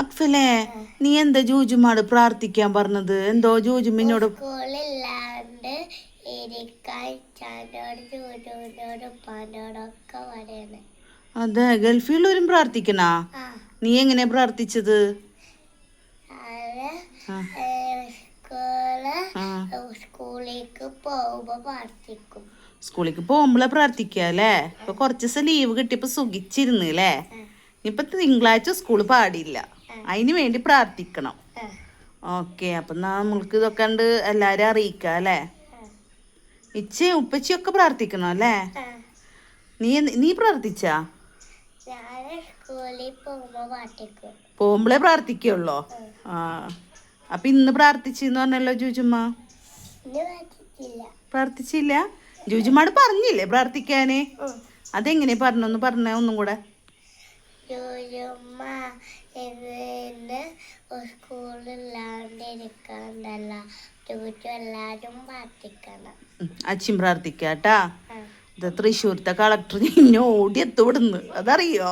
അക്ഫലേ, നീ എന്താ ജൂജുമാട് പ്രാർത്ഥിക്കാൻ പറഞ്ഞത്? എന്തോ ജൂജുമിനോട് സ്കൂളില്ലാണ്ട് അതെ, ഗൾഫിലുള്ളവരും പ്രാർത്ഥിക്കണാ? നീ എങ്ങനെ പ്രാർത്ഥിച്ചത്? സ്കൂളിലേക്ക് പോകുമ്പോ പ്രാർത്ഥിക്കും. സ്കൂളിലേക്ക് പോകുമ്പോളെ പ്രാർത്ഥിക്കുക അല്ലേ? ഇപ്പൊ കുറച്ച് ദിവസം ലീവ് കിട്ടിയപ്പോ സുഖിച്ചിരുന്നു അല്ലേ? ഇപ്പൊ തിങ്കളാഴ്ച സ്കൂള് പാടില്ല, അതിന് വേണ്ടി പ്രാർത്ഥിക്കണം. ഓക്കെ, അപ്പൊ നമ്മൾക്ക് ഇതൊക്കെ കണ്ട് എല്ലാരും അറിയിക്കാം അല്ലേ? ഇച്ചയും ഉപ്പച്ചിയൊക്കെ പ്രാർത്ഥിക്കണം അല്ലേ? നീ പ്രാർത്ഥിച്ചാ? പോകുമ്പോളേ പ്രാർത്ഥിക്കുള്ളോ? ആ, അപ്പൊ ഇന്ന് പ്രാർത്ഥിച്ചെന്ന് പറഞ്ഞല്ലോ ജൂജുമ്മ. പ്രാർത്ഥിച്ചില്ല? ജൂജുമാട് പറഞ്ഞില്ലേ പ്രാർത്ഥിക്കാന്? അതെങ്ങനെ പറഞ്ഞൊന്ന് പറഞ്ഞ ഒന്നും കൂടെ. അച്ഛൻ പ്രാർത്ഥിക്കാട്ടാ. ഇത് തൃശ്ശൂരത്തെ കളക്ടർ ഇന്നെ ഓടി എത്തുവിടുന്നു, അതറിയോ?